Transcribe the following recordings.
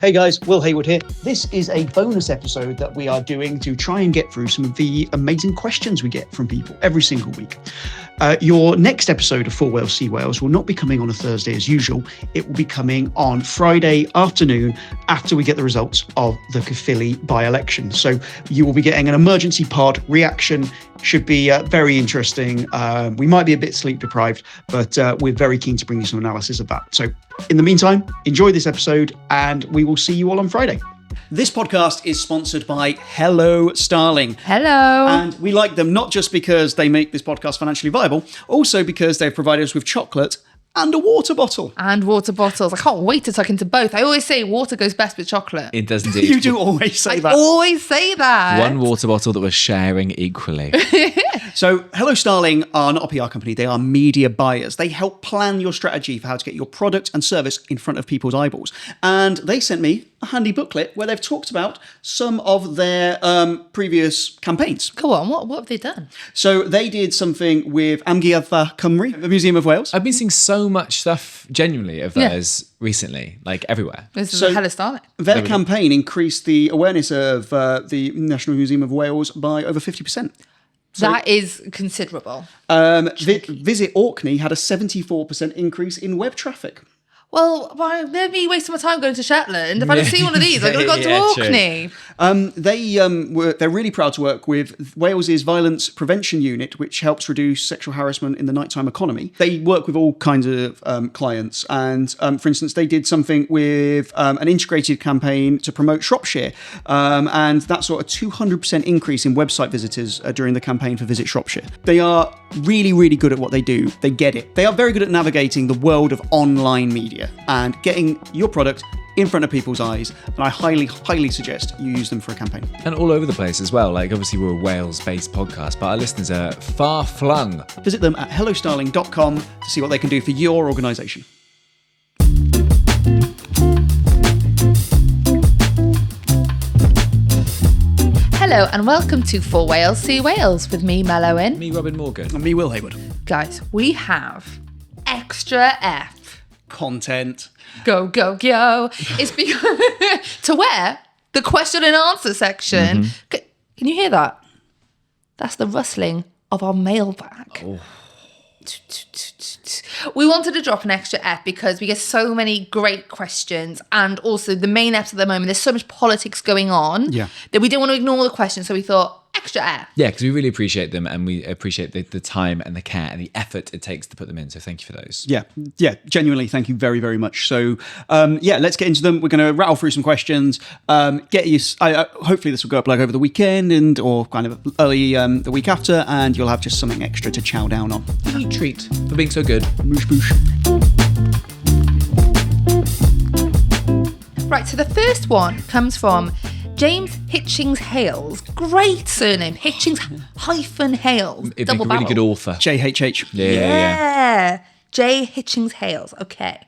Hey guys, Will Hayward here. This is a bonus episode that we are doing to try and get through some of the amazing questions we get from people every single week. Your next episode of 4 Wales, See Wales will not be coming on a Thursday as usual. It will be coming on Friday afternoon after we get the results of the Caerphilly by-election. So you will be getting an emergency pod reaction. Should be very interesting. We might be a bit sleep deprived, but we're very keen to bring you some analysis of that. So in the meantime, enjoy this episode and we will see you all on Friday. This podcast is sponsored by Hello Starling. Hello. And we like them not just because they make this podcast financially viable, also because they've provided us with chocolate and a water bottle. And water bottles. I can't wait to tuck into both. I always say water goes best with chocolate. It does indeed. You do always say that. I always say that. One water bottle that we're sharing equally. So Hello Starling are not a PR company. They are media buyers. They help plan your strategy for how to get your product and service in front of people's eyeballs. And they sent me a handy booklet where they've talked about some of their previous campaigns. Go on, what have they done? So they did something with Amgueddfa Cymru, the Museum of Wales. I've been seeing so much stuff genuinely of theirs recently, like everywhere. This is a Hello Starling. Their campaign increased the awareness of the National Museum of Wales by over 50%. So, that is considerable. Visit Orkney had a 74% increase in web traffic. Well, why let me waste my time going to Shetland? If I don't see one of these, I could have gone to Orkney. They're really proud to work with Wales's Violence Prevention Unit, which helps reduce sexual harassment in the nighttime economy. They work with all kinds of clients, and for instance, they did something with an integrated campaign to promote Shropshire, and that saw a 200% increase in website visitors during the campaign for Visit Shropshire. They are really, really good at what they do. They get it. They are very good at navigating the world of online media and getting your product in front of people's eyes, and I highly, highly suggest you use them for a campaign. And all over the place as well. Like, obviously, we're a Wales-based podcast, but our listeners are far-flung. Visit them at hellostarling.com to see what they can do for your organisation. Hello and welcome to 4 Wales, See Wales with me, Mel Owen. Me, Robin Morgan. And me, Will Hayward. Guys, we have extra F. Content. Go, go, go. It's because to where? The question and answer section. Mm-hmm. Can you hear that? That's the rustling of our mailbag. Oh. We wanted to drop an extra F because we get so many great questions, and also the main Fs at the moment, there's so much politics going on that we didn't want to ignore the questions, so we thought extra F. Yeah, because we really appreciate them, and we appreciate the time and the care and the effort it takes to put them in, so thank you for those. Yeah, genuinely, thank you very, very much. So, let's get into them. We're going to rattle through some questions. Hopefully this will go up like over the weekend or kind of early the week after, and you'll have just something extra to chow down on. A treat for being so good. Moosh, moosh. Right, so the first one comes from James Hitchings-Hales. Great surname. Hitchings-Hales. It'd be a really good author. JHH. Yeah. J. Hitchings-Hales. Okay.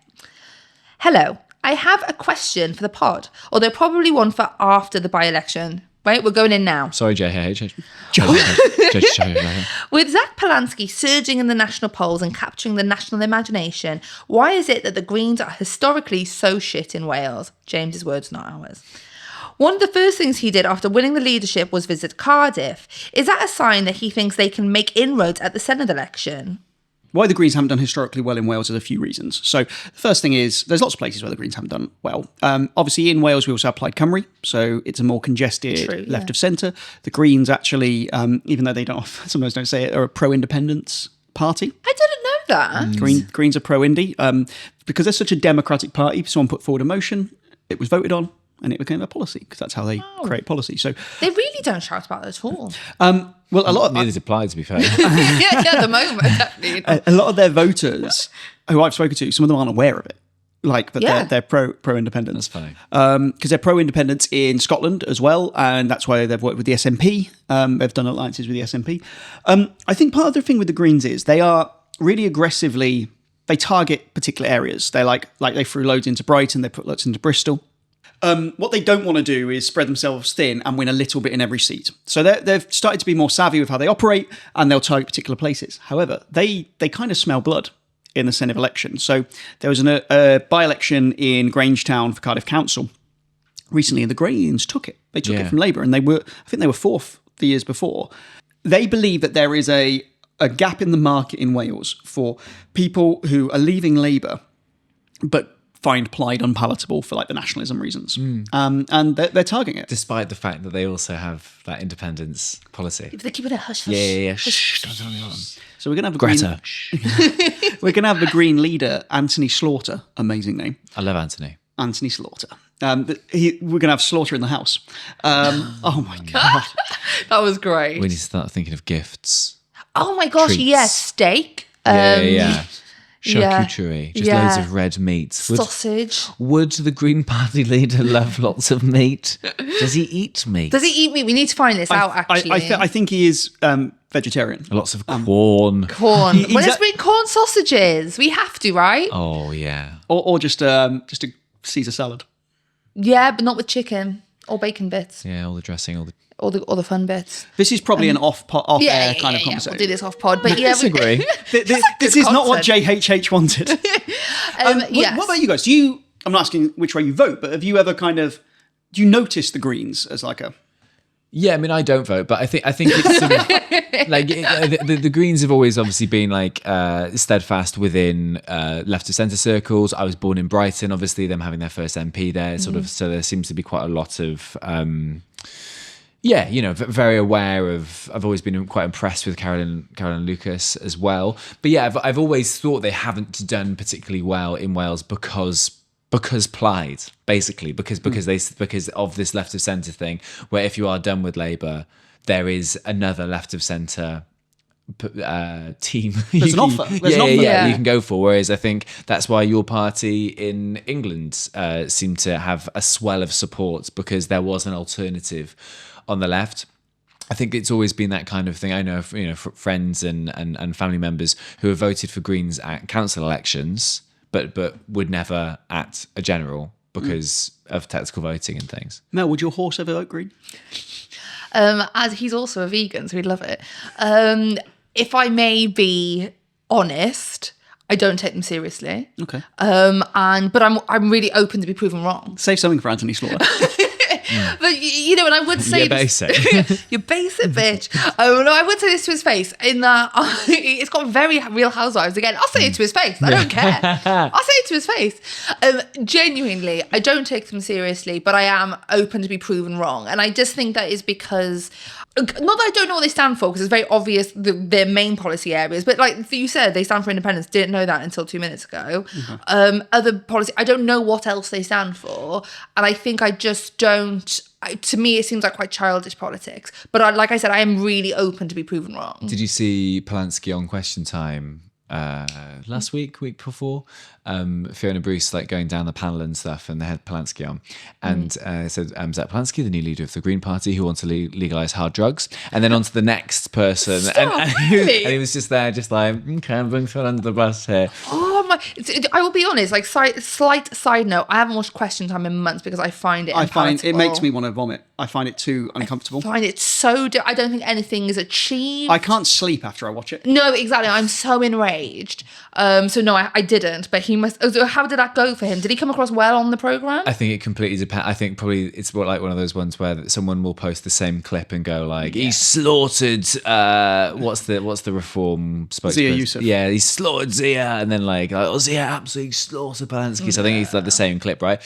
Hello. I have a question for the pod, although probably one for after the by-election. Right, we're going in now. Sorry, JHH. With Zach Polanski surging in the national polls and capturing the national imagination, why is it that the Greens are historically so shit in Wales? James's words, not ours. One of the first things he did after winning the leadership was visit Cardiff. Is that a sign that he thinks they can make inroads at the Senedd election? Why the Greens haven't done historically well in Wales is a few reasons. So the first thing is there's lots of places where the Greens haven't done well. Obviously in Wales we also have Plaid Cymru, so it's a more congested left of centre. The Greens actually, even though they sometimes don't say it, are a pro-independence party. I didn't know that. Greens are pro-Indy. Because they're such a democratic party, someone put forward a motion, it was voted on, and it became a policy, because that's how they create policy. So they really don't shout about it at all. Well, a lot neither does apply, to be fair. At the moment, definitely. A lot of their voters, who I've spoken to, some of them aren't aware of it. They're pro-independence. That's funny. Because they're pro-independence in Scotland as well, and that's why they've worked with the SNP. They've done alliances with the SNP. I think part of the thing with the Greens is they are really aggressively, they target particular areas. They they threw loads into Brighton, they put loads into Bristol. What they don't want to do is spread themselves thin and win a little bit in every seat. So they've started to be more savvy with how they operate, and they'll target particular places. However, they kind of smell blood in the Senedd election. So there was a by-election in Grangetown for Cardiff Council, recently, and the Greens took it. They took Yeah. it from Labour, and I think they were fourth the years before. They believe that there is a gap in the market in Wales for people who are leaving Labour, but find Plaid unpalatable for like the nationalism reasons, and they're targeting it. Despite the fact that they also have that independence policy. If they keep it a hush hush. Yeah. Shh, don't tell anyone. So we're gonna have Greta. we're gonna have the Green leader, Anthony Slaughter, amazing name, I love Anthony. Anthony Slaughter. We're gonna have Slaughter in the house. Oh my god! That was great. We need to start thinking of gifts. Oh my gosh, Treats. yes, steak. Yeah. yeah. Charcuterie. Just Yeah. loads of red meat. Sausage. Would the Green Party leader love lots of meat? Does he eat meat? Does he eat meat? We need to find this out, actually. I think he is vegetarian. Lots of corn. Corn. He's Well, let's bring corn sausages. We have to, right? Oh, yeah. Or just a Caesar salad. Yeah, but not with chicken or bacon bits. Yeah, all the dressing, all the... All the fun bits. This is probably an off air kind of Yeah. conversation. We'll do this off pod. But yeah, Disagree. This is not what JHH wanted. yes. What about you guys? I'm not asking which way you vote, but have you ever do you notice the Greens as like a... Yeah, I mean, I don't vote, but I think it's sort of, like the Greens have always obviously been like steadfast within left of centre circles. I was born in Brighton, obviously them having their first MP there, sort of. So there seems to be quite a lot of. Very aware of. I've always been quite impressed with Caroline Lucas as well. But yeah, I've always thought they haven't done particularly well in Wales because Plaid, basically, because of this left of centre thing, where if you are done with Labour, there is another left of centre team. There's an offer. There's an offer. Yeah. You can go for. Whereas I think that's why your party in England seemed to have a swell of support, because there was an alternative on the left. I think it's always been that kind of thing. I know, friends and family members who have voted for Greens at council elections, but would never at a general because of tactical voting and things. Mel, would your horse ever vote Green? As he's also a vegan, so he'd love it. If I may be honest, I don't take them seriously. Okay. But I'm really open to be proven wrong. Save something for Anthony Slaughter. But and I would say You're basic. you basic bitch. Oh no, I would say this to his face. In that it's got very Real Housewives again. I'll say it to his face. I don't care. I'll say it to his face. Genuinely, I don't take them seriously, but I am open to be proven wrong. And I just think that is because, not that I don't know what they stand for, because it's very obvious their main policy areas. But like you said, they stand for independence. Didn't know that until 2 minutes ago. Other policy, I don't know what else they stand for, and I think I just don't. To me, it seems like quite childish politics. But like I said, I am really open to be proven wrong. Did you see Polanski on Question Time last week before? Fiona Bruce like going down the panel and stuff, and they had Polanski on, and said Zach Polanski, the new leader of the Green Party, who wants to legalise hard drugs, and then on to the next person, and he was just there, just like, okay, I'm being thrown under the bus here. Oh my! I will be honest. Like, slight side note, I haven't watched Question Time in months because I find it. I find it makes me want to vomit. I find it too uncomfortable. I find it so. I don't think anything is achieved. I can't sleep after I watch it. No, exactly. I'm so enraged. So no, I didn't. But he must. How did that go for him? Did he come across well on the program? I think it completely depends. I think probably it's like one of those ones where someone will post the same clip and go like, "He slaughtered." What's the reform spokesperson? Zia Youssef. Yeah, he slaughtered Zia, and then Zia absolutely slaughtered Polanski. So I think it's like the same clip, right?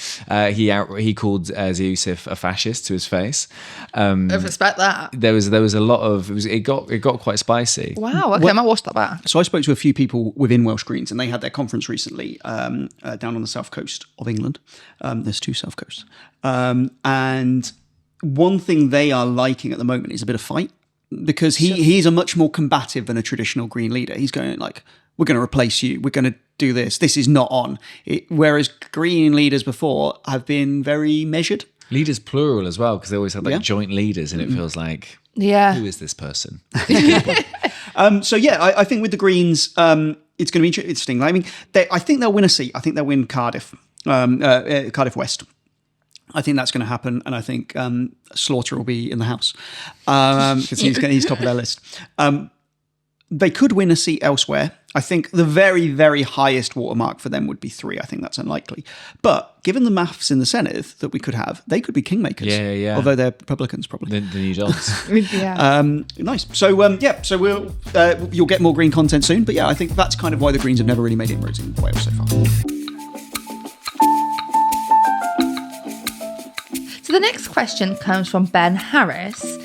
He called Zia Youssef a fascist to his face. I respect that. There was a lot of it got quite spicy. Wow. Okay, I might watch that back. So I spoke to a few people within Welsh Greens, and they had their conference recently down on the south coast of England. There's two south coasts, and one thing they are liking at the moment is a bit of fight, because he's a much more combative than a traditional Green leader. He's going like, we're going to replace you. We're going to do this. This is not on. Whereas Green leaders before have been very measured. Leaders plural as well, because they always had joint leaders, and it feels like, who is this person? So yeah, I think with the Greens, it's going to be interesting. I mean, I think they'll win a seat. I think they'll win Cardiff, Cardiff West. I think that's going to happen, and I think Slaughter will be in the House because he's top of their list. They could win a seat elsewhere. I think the very, very highest watermark for them would be 3. I think that's unlikely. But given the maths in the Senedd that we could have, they could be kingmakers. Yeah. Although they're Republicans, probably. The new Dons. Nice. So, so we'll you'll get more Green content soon. But yeah, I think that's kind of why the Greens have never really made inroads in Wales so far. So the next question comes from Ben Harris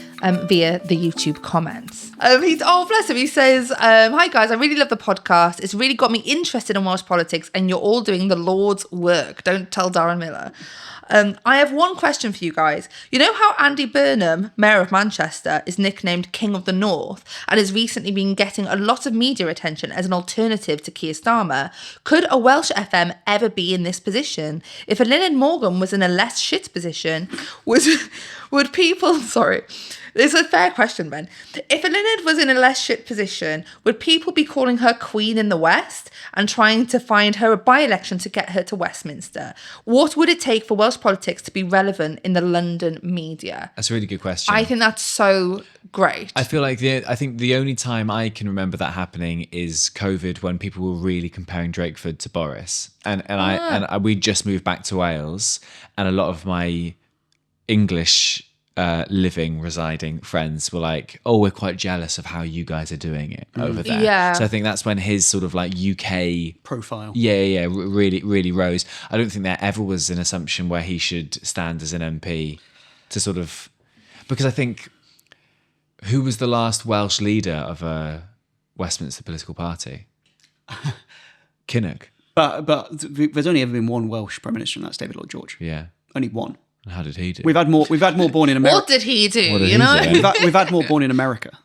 via the YouTube comments. Bless him. He says, hi guys, I really love the podcast. It's really got me interested in Welsh politics and you're all doing the Lord's work. Don't tell Darren Miller. I have one question for you guys. You know how Andy Burnham, Mayor of Manchester, is nicknamed King of the North and has recently been getting a lot of media attention as an alternative to Keir Starmer? Could a Welsh FM ever be in this position? If a Lynn Morgan was in a less shit position, would people... Sorry. It's a fair question, Ben. If Eluned was in a less shit position, would people be calling her Queen in the West and trying to find her a by-election to get her to Westminster? What would it take for Welsh politics to be relevant in the London media? That's a really good question. I think that's so great. I feel like I think the only time I can remember that happening is COVID, when people were really comparing Drakeford to Boris, and we just moved back to Wales, and a lot of my English residing friends were like, oh, we're quite jealous of how you guys are doing it over there. Yeah. So I think that's when his sort of like UK profile really rose. I don't think there ever was an assumption where he should stand as an MP to sort of, because I think, who was the last Welsh leader of a Westminster political party? Kinnock. But there's only ever been one Welsh Prime Minister, and that's David Lloyd George. Yeah. Only one. And how did he do? We've had more born in America. What did he do? We've had more born in America.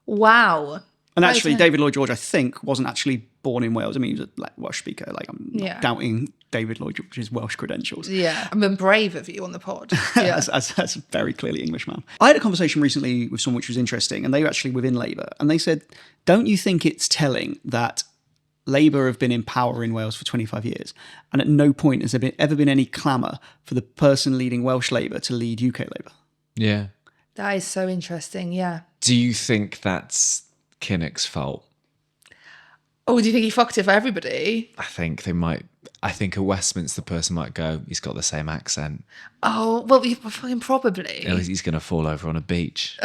Wow. And actually, David Lloyd George, I think, wasn't actually born in Wales. I mean, he was a Welsh speaker. Like, I'm not doubting David Lloyd George's Welsh credentials. Yeah, I've been brave of you on the pod. Yeah. as a very clearly English man. I had a conversation recently with someone which was interesting, and they were actually within Labour. And they said, don't you think it's telling that Labour have been in power in Wales for 25 years, and at no point has there ever been any clamour for the person leading Welsh Labour to lead UK Labour? Yeah. That is so interesting, yeah. Do you think that's Kinnock's fault? Oh, do you think he fucked it for everybody? I think they might. I think a Westminster person might go, he's got the same accent. Oh, well, fucking probably. He's going to fall over on a beach.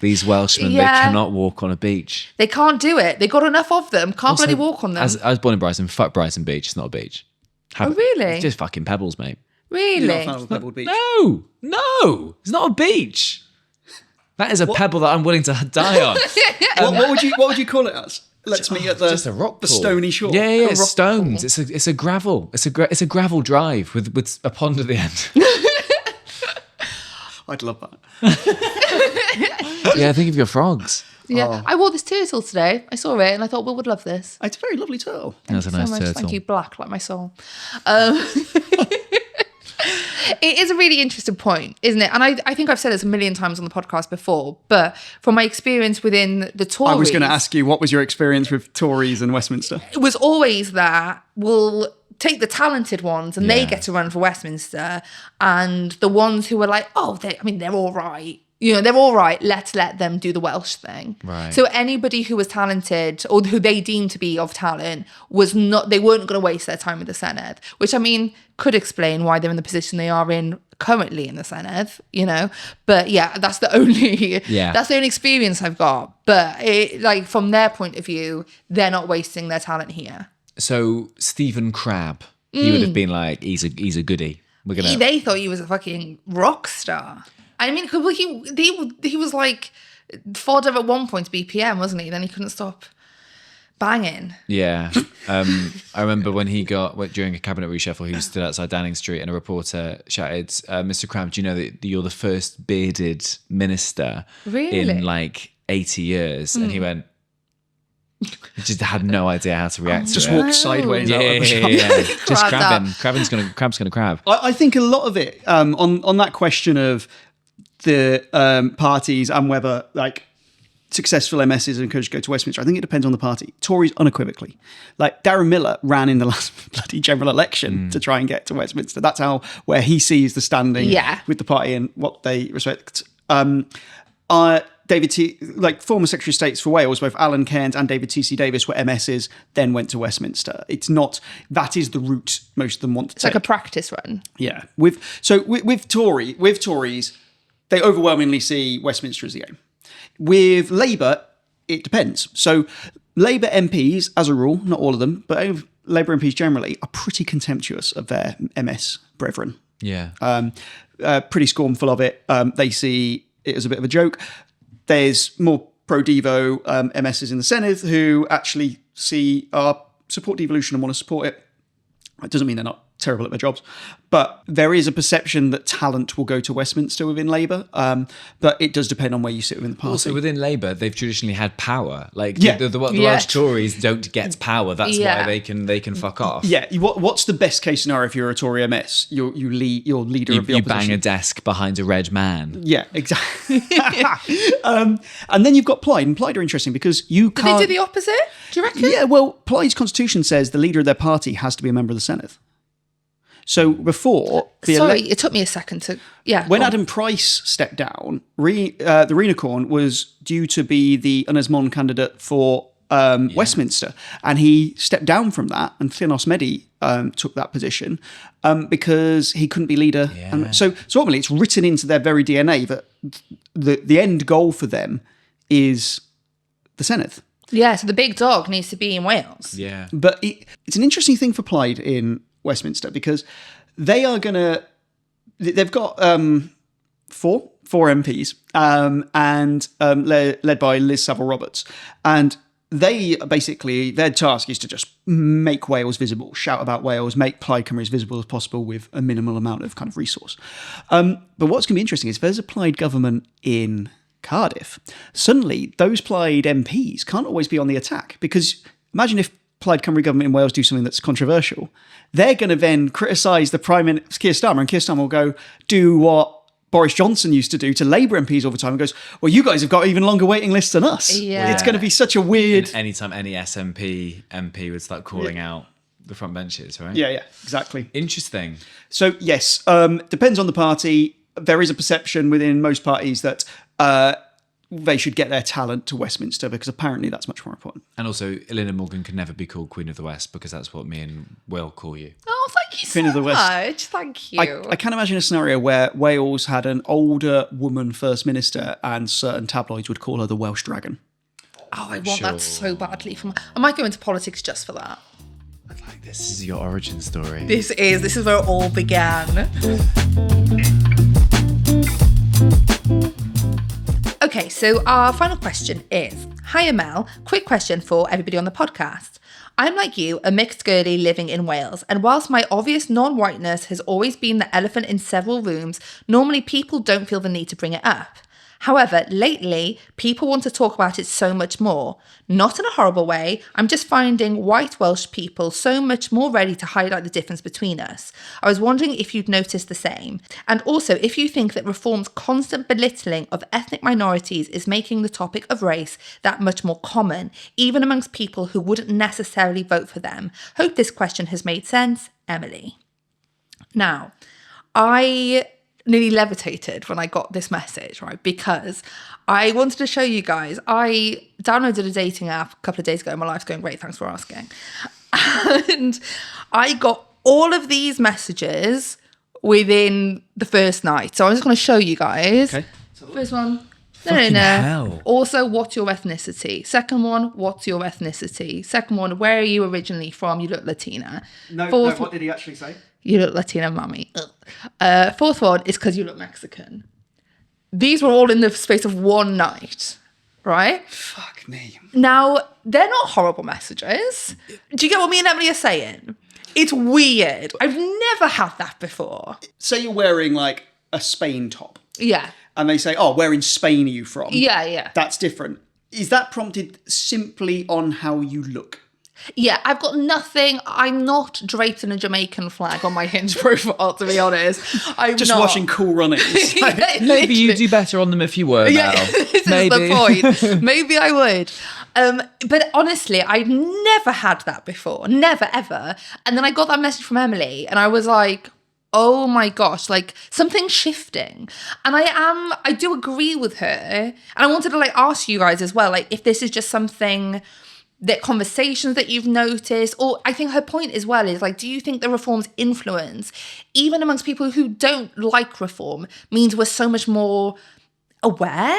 These Welshmen, they cannot walk on a beach. They can't do it. They got enough of them. Can't bloody walk on them. I was born in Brighton. Fuck Brighton Beach. It's not a beach. Really? It's just fucking pebbles, mate. Really? You're not a fan of Pebbled Beach? No. It's not a beach. That is a pebble that I'm willing to die on. What would you call it as? Let's meet at just a rock the pool. stony shore. Yeah, it's stones. It's a gravel. It's a gravel drive with a pond at the end. I'd love that. Yeah, think of your frogs. Yeah, Oh. I wore this turtle today. I saw it and I thought Will would love this. It's a very lovely turtle. That's a nice turtle. Thank you, black like my soul. It is a really interesting point, isn't it? And I think I've said this a million times on the podcast before, but from my experience within the Tories... I was going to ask you, what was your experience with Tories and Westminster? It was always that we'll take the talented ones and they get to run for Westminster, and the ones who were like, they're all right. They're all right. Let's let them do the Welsh thing. Right. So anybody who was talented or who they deemed to be of talent they weren't going to waste their time with the Senedd, which I mean could explain why they're in the position they are in currently in the Senedd, But yeah, that's the only experience I've got. But from their point of view, they're not wasting their talent here. So Stephen Crabb, he would have been like, he's a goodie. They thought he was a fucking rock star. I mean, he was like fodder at one point to BPM, wasn't he? Then he couldn't stop banging. Yeah. I remember when during a cabinet reshuffle, he stood outside Downing Street and a reporter shouted, Mr. Crabb, do you know that you're the first bearded minister in like 80 years? And he went, he just had no idea how to react to it. Just walked sideways out of the shop. Just crabbing. Crab's gonna crab. I think a lot of it, on that question of the parties and whether successful MSs are encouraged to go to Westminster, I think it depends on the party. Tories unequivocally. Like Darren Miller ran in the last bloody general election to try and get to Westminster. That's where he sees the standing with the party and what they respect. former Secretary of States for Wales, both Alan Cairns and David T.C. Davis were MSs, then went to Westminster. It's not, that is the route most of them want to take. It's like a practice run. Yeah. With Tories, they overwhelmingly see Westminster as the aim. With Labour, it depends. So Labour MPs, as a rule, not all of them, but Labour MPs generally are pretty contemptuous of their MS brethren. Yeah. Pretty scornful of it. They see it as a bit of a joke. There's more pro-Devo MSs in the Senedd who actually support devolution and want to support it. It doesn't mean they're not terrible at their jobs, but there is a perception that talent will go to Westminster within Labour, but it does depend on where you sit within the party. Also, within Labour, they've traditionally had power. Like the Yeah. Welsh Tories don't get power. That's why they can fuck off. Yeah, what's the best case scenario if you're a Tory MS? You're leader of the opposition. You bang a desk behind a red man. Yeah, exactly. And then you've got Plaid, and Plaid are interesting because you Do can't... they do the opposite? Do you reckon? Yeah, well, Plaid's constitution says the leader of their party has to be a member of the Senedd. So before... it took me a second to... Yeah. When Adam Price stepped down, the Renicorn was due to be the Ynys candidate for Westminster, and he stepped down from that, and Llanos Medi took that position because he couldn't be leader. Yeah. And so ultimately, it's written into their very DNA that the end goal for them is the Senedd. Yeah, so the big dog needs to be in Wales. Yeah. But it's an interesting thing for Plaid in Westminster because they are going to... They've got four MPs and led by Liz Savile-Roberts. And they basically, their task is to just make Wales visible, shout about Wales, make Plaid Cymru as visible as possible with a minimal amount of kind of resource. But what's going to be interesting is if there's a Plaid government in Cardiff, suddenly those Plaid MPs can't always be on the attack because imagine if Plaid Cymru government in Wales do something that's controversial, they're going to then criticise the Prime Minister, Keir Starmer, and Keir Starmer will go do what Boris Johnson used to do to Labour MPs all the time and goes, well, you guys have got even longer waiting lists than us. Yeah. It's going to be such a weird... And anytime any SNP MP would start calling out the front benches, right? Yeah, exactly. Interesting. So, yes, depends on the party. There is a perception within most parties that they should get their talent to Westminster because apparently that's much more important. And also, Elena Morgan can never be called Queen of the West because that's what me and Will call you. Oh, thank you Queen so of the West. much. Thank you. I can't imagine a scenario where Wales had an older woman First Minister and certain tabloids would call her the Welsh Dragon. Oh, I want that so badly. I might go into politics just for that. Like, this is your origin story. This is where it all began. Okay, so our final question is, hiya Mel, quick question for everybody on the podcast. I'm like you, a mixed girly living in Wales, and whilst my obvious non-whiteness has always been the elephant in several rooms, normally people don't feel the need to bring it up. However, lately, people want to talk about it so much more. Not in a horrible way, I'm just finding white Welsh people so much more ready to highlight the difference between us. I was wondering if you'd noticed the same. And also, if you think that Reform's constant belittling of ethnic minorities is making the topic of race that much more common, even amongst people who wouldn't necessarily vote for them. Hope this question has made sense. Emily. Now, I nearly levitated when I got this message, right? Because I wanted to show you guys, I downloaded a dating app a couple of days ago. My life's going great, thanks for asking. And I got all of these messages within the first night. So I'm just going to show you guys. Okay. First one, Fucking hell. Also, what's your ethnicity? Second one, what's your ethnicity? Second one, where are you originally from? You look Latina. Fourth, what did he actually say? You look Latina, mummy. Fourth one is because you look Mexican. These were all in the space of one night, right? Fuck me. Now, they're not horrible messages. Do you get what me and Emily are saying? It's weird. I've never had that before. Say you're wearing like a Spain top. Yeah. And they say, oh, where in Spain are you from? Yeah. That's different. Is that prompted simply on how you look? Yeah, I've got nothing. I'm not draped in a Jamaican flag on my Hinge profile, to be honest. I'm Just not. watching Cool Runnings. Yeah, Maybe you'd do better on them if you were, yeah, Mel. this Maybe. is the point. Maybe I would. But honestly, I'd never had that before. Never, ever. And then I got that message from Emily and I was like, oh my gosh, like something's shifting. And I do agree with her. And I wanted to like ask you guys as well, like if this is just something that conversations that you've noticed, or I think her point as well is like, do you think the reform's influence, even amongst people who don't like reform, means we're so much more aware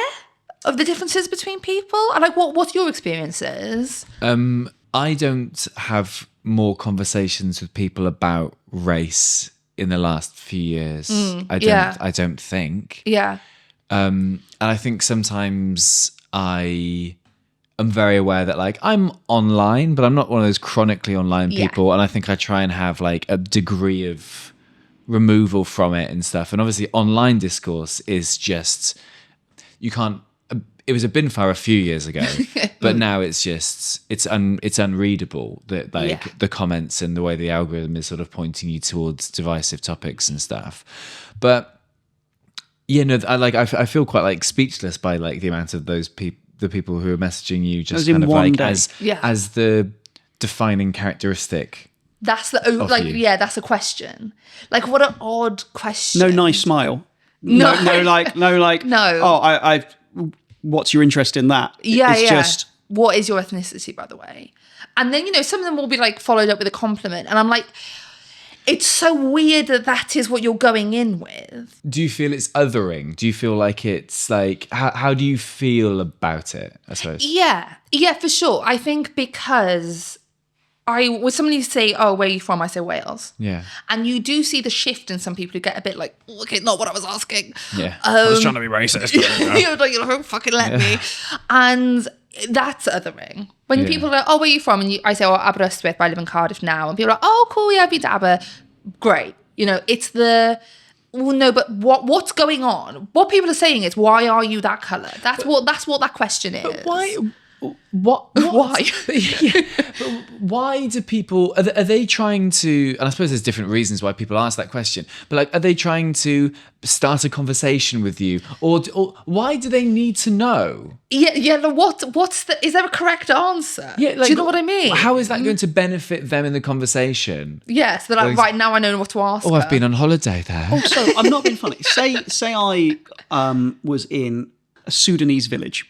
of the differences between people? And like, what's your experiences? I don't have more conversations with people about race in the last few years. I don't think. Yeah. And I think sometimes I am very aware that like I'm online, but I'm not one of those chronically online people. And I think I try and have like a degree of removal from it and stuff. And obviously online discourse is just, you can't, it was a bin fire a few years ago, but now it's just, it's unreadable, that like the comments and the way the algorithm is sort of pointing you towards divisive topics and stuff. But I feel quite like speechless by like the amount of those the people who are messaging you just kind of like as the defining characteristic. That's the that's a question. Like, what an odd question. No nice smile. No. Oh, I what's your interest in that? It's just, what is your ethnicity, by the way? And then, some of them will be like followed up with a compliment. And I'm like, it's so weird that is what you're going in with. Do you feel it's othering? Do you feel like it's like, how do you feel about it, I suppose? Yeah, for sure. I think because with somebody say, oh, where are you from? I say Wales. Yeah. And you do see the shift in some people who get a bit like, okay, not what I was asking. Yeah. I was trying to be racist. You're like, don't fucking let me. And that's othering. When people are like, oh, where are you from? And I say, oh, Aberystwyth, but I live in Cardiff now. And people are like, oh, cool, yeah, I've been to Aber. Great. It's the, well, no, but what's going on? What people are saying is, why are you that colour? That's what that question is. But why? Why? Why do people, are they trying to, and I suppose there's different reasons why people ask that question, but like, are they trying to start a conversation with you, or why do they need to know? Is there a correct answer? Yeah, like, do you know what I mean? How is that going to benefit them in the conversation? Yeah, so they're like, right, now I know what to ask. I've been on holiday there. Also, I'm not being funny. Say I was in a Sudanese village,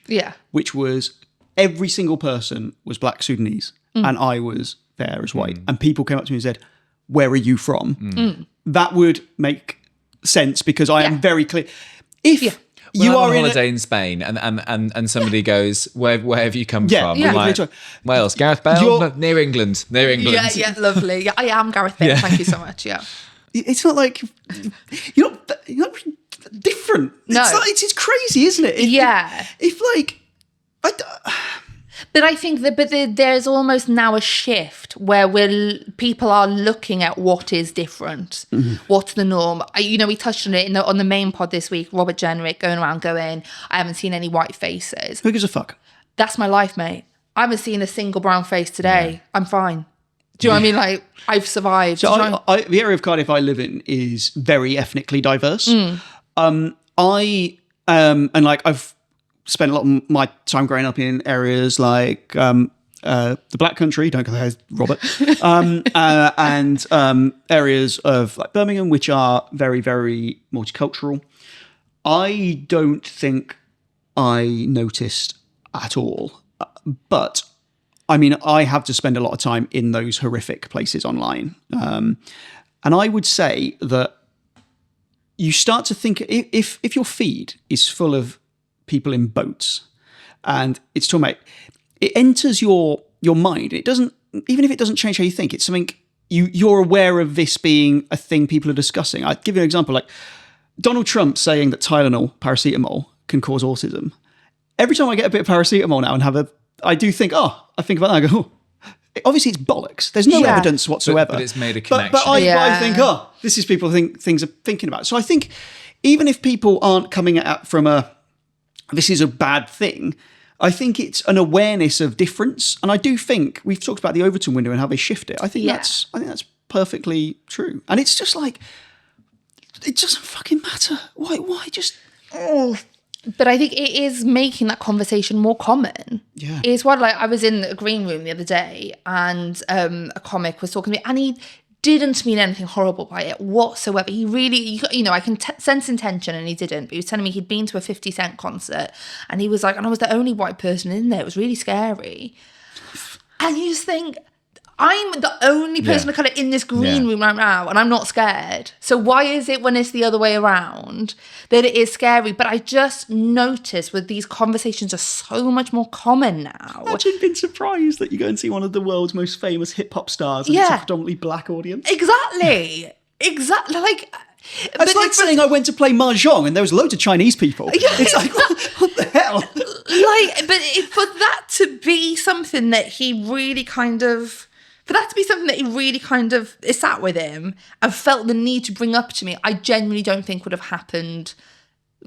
which was, every single person was black Sudanese, and I was there as white. And people came up to me and said, where are you from? That would make sense, because I am very clear. If you are on holiday in Spain and somebody goes, where have you come from? Yeah. I'm like, Wales, Gareth Bale, near England. Yeah, lovely. Yeah, I am Gareth Bale. Thank you so much. Yeah. It's not like, you're not different. No. It's crazy, isn't it? If like, but I think there's almost now a shift where people are looking at what is different, what's the norm. We touched on it on the main pod this week. Robert Jenrick going around going, I haven't seen any white faces. Who gives a fuck? That's my life, mate. I haven't seen a single brown face today. Yeah. I'm fine. Do you know what I mean? Like, I've survived. So the area of Cardiff I live in is very ethnically diverse. And I've spent a lot of my time growing up in areas like the Black Country, don't go there, Robert, and areas of like Birmingham, which are very, very multicultural. I don't think I noticed at all. But, I mean, I have to spend a lot of time in those horrific places online. And I would say that you start to think, if your feed is full of people in boats and it's talking about, it enters your mind. It doesn't, even if it doesn't change how you think, it's something you're aware of this being a thing people are discussing. I'll give you an example, like Donald Trump saying that Tylenol, paracetamol, can cause autism. Every time I get a bit of paracetamol now and I do think, I think about that, I go, obviously it's bollocks. There's no evidence whatsoever. But it's made a connection. But I think, this is people things are thinking about. So I think even if people aren't coming at from this is a bad thing, I think it's an awareness of difference. And I do think we've talked about the Overton window and how they shift it. I think that's perfectly true. And it's just like, it doesn't fucking matter. Why just But I think it is making that conversation more common. Yeah. It's what, like, I was in a green room the other day and a comic was talking to me and he didn't mean anything horrible by it whatsoever. He really, I can sense intention, and he didn't. But he was telling me he'd been to a 50 Cent concert, and he was like, and I was the only white person in there. It was really scary. And you just think, I'm the only person of colour in this green room right now, and I'm not scared. So why is it when it's the other way around that it is scary? But I just noticed with these conversations are so much more common now. Imagine being surprised that you go and see one of the world's most famous hip-hop stars and it's a predominantly black audience. Exactly. Like... It's like saying I went to play Mahjong and there was loads of Chinese people. Yeah, it's like, what the hell? For that to be something that he really kind of... is sat with him and felt the need to bring up to me, I genuinely don't think would have happened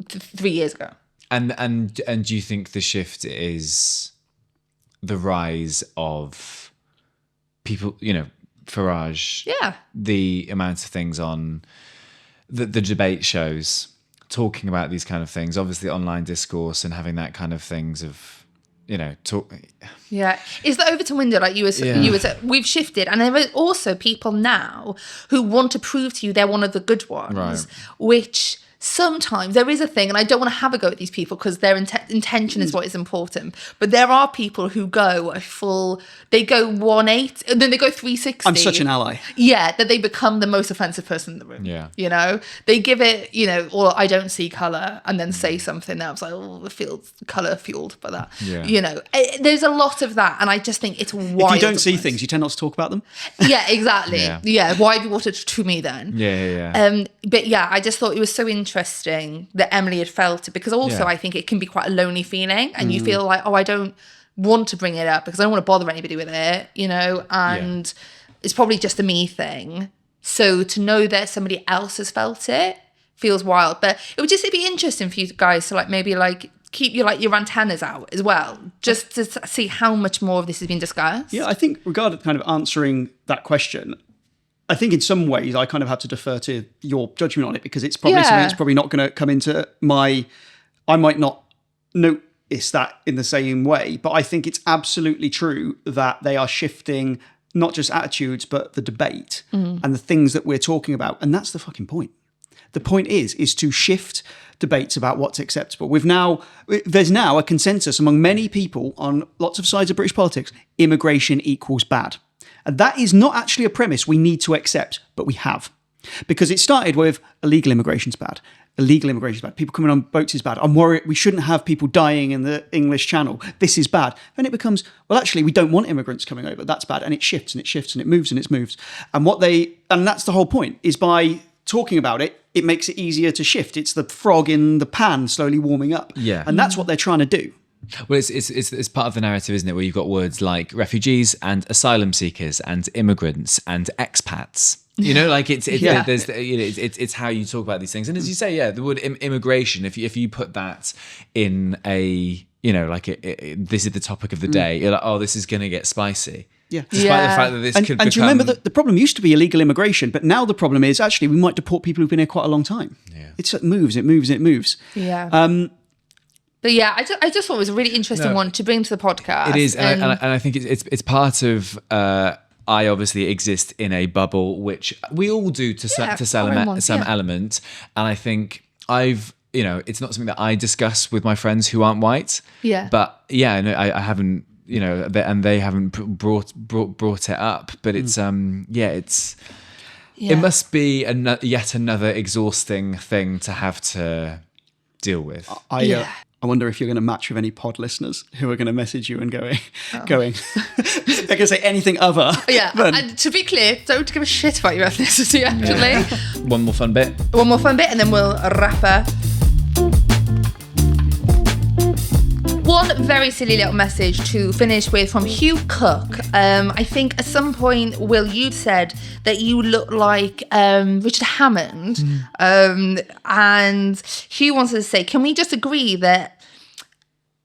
3 years ago. And do you think the shift is the rise of people, Farage? Yeah. The amount of things on the debate shows talking about these kind of things, obviously online discourse and having that kind of things of... talk. Yeah, is the Overton window like you were? We've shifted, and there are also people now who want to prove to you they're one of the good ones, right. Which sometimes there is a thing, and I don't want to have a go at these people because their intention is what is important. But there are people who go they go 180, and then they go 360. I'm such an ally. Yeah, that they become the most offensive person in the room. Yeah. They give it, or I don't see colour, and then say something else like, oh, it feels colour fueled by that. Yeah. There's a lot of that, and I just think it's wild. If you don't see things, you tend not to talk about them. Yeah, exactly. Yeah. Why have you brought it to me then? Yeah. But yeah, I just thought it was so interesting that Emily had felt it, because also I think it can be quite a lonely feeling, and you feel like, oh, I don't want to bring it up because I don't want to bother anybody with it, and it's probably just a me thing. So to know that somebody else has felt it feels wild. But it would just be interesting for you guys to maybe keep your antennas out as well, just to see how much more of this has been discussed. Yeah, I think regarding kind of answering that question, I think in some ways I kind of have to defer to your judgment on it, because it's probably something that's probably not going to come into I might not notice that in the same way, but I think it's absolutely true that they are shifting not just attitudes, but the debate and the things that we're talking about. And that's the fucking point. The point is to shift debates about what's acceptable. There's now a consensus among many people on lots of sides of British politics, immigration equals bad. And that is not actually a premise we need to accept, but we have. Because it started with illegal immigration's bad. Illegal immigration is bad. People coming on boats is bad. I'm worried we shouldn't have people dying in the English Channel. This is bad. Then it becomes, well, actually, we don't want immigrants coming over. That's bad. And it shifts and it shifts and it moves and it moves. And that's the whole point, is by talking about it, it makes it easier to shift. It's the frog in the pan slowly warming up. Yeah. And that's what they're trying to do. Well, it's part of the narrative, isn't it? Where you've got words like refugees and asylum seekers and immigrants and expats. It's how you talk about these things. And as you say, the word immigration. If you put that in a this is the topic of the day, you're like, oh, this is going to get spicy. Yeah. Despite the fact that this could become... And do you remember that the problem used to be illegal immigration, but now the problem is actually we might deport people who've been here quite a long time. Yeah. It moves. Yeah. But yeah, I just thought it was a really interesting one to bring to the podcast. It is, and I think it's part of... I obviously exist in a bubble, which we all do to some element. And I think it's not something that I discuss with my friends who aren't white. Yeah. But I haven't, and they haven't brought it up. But it's, it must be yet another exhausting thing to have to deal with. I wonder if you're going to match with any pod listeners who are going to message you and going. They're going to say anything other. Yeah, and to be clear, don't give a shit about your ethnicity, actually. Yeah. One more fun bit, and then we'll wrap up. One very silly little message to finish with from Hugh Cook. I think at some point, Will, you'd said that you look like Richard Hammond. And Hugh wanted to say, can we just agree that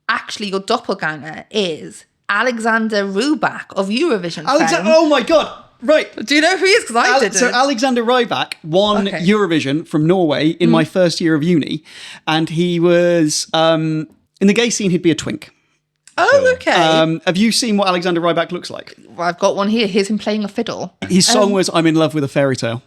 actually your doppelganger is Alexander Rybak of Eurovision fame? Oh my God. Right. Do you know who he is? Because I didn't. So Alexander Rybak won Eurovision from Norway in my first year of uni. And he was... in the gay scene, he'd be a twink. Oh, Sure. okay. Have you seen what Alexander Rybak looks like? Well, I've got one here. Here's him playing a fiddle. His song was "I'm in love with a fairy tale."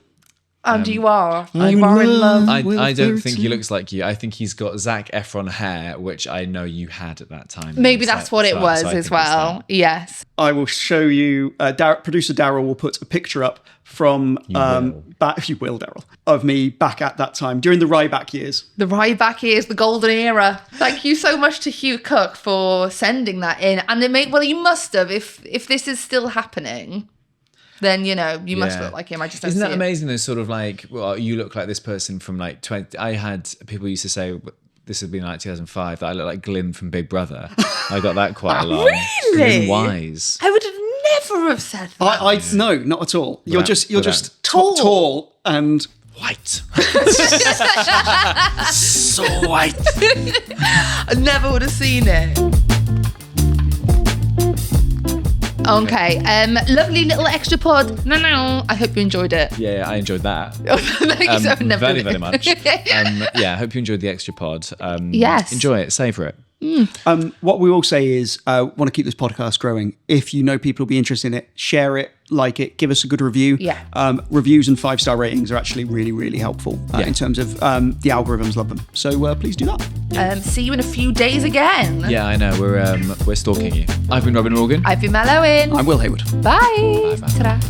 And you are in in love. I don't think he looks like you. I think he's got Zac Efron hair, which I know you had at that time. Maybe that's what it was I as think it's well. that. Yes. I will show you. Producer Daryl will put a picture up from back. You will, Daryl, of me back at that time during the Ryback years. The Ryback years, the golden era. Thank you so much to Hugh Cook for sending that in. And you must have, if this is still happening, then, you must look like him. I just don't Isn't see that it. amazing? There's sort of like, well, you look like this person from like 20. I had people used to say, this would be like 2005, that I look like Glyn from Big Brother. I got that quite a lot. Really? Glyn Wise. I would have never have said that. No, not at all. You're just Tall. tall and White. So white. I never would have seen it. Okay, lovely little extra pod. No. I hope you enjoyed it. Yeah, I enjoyed that. Very, Very much. I hope you enjoyed the extra pod. Yes. Enjoy it, savor it. what we will say is want to keep this podcast growing. If you know people will be interested in it, share it, like it, give us a good review. Yeah. Reviews and 5-star ratings are actually really, really helpful in terms of the algorithms love them. So please do that. See you in a few days again. Yeah, I know. We're stalking you. I've been Robin Morgan. I've been Mel Owen. I'm Will Hayward. Bye. Bye. Ta-da.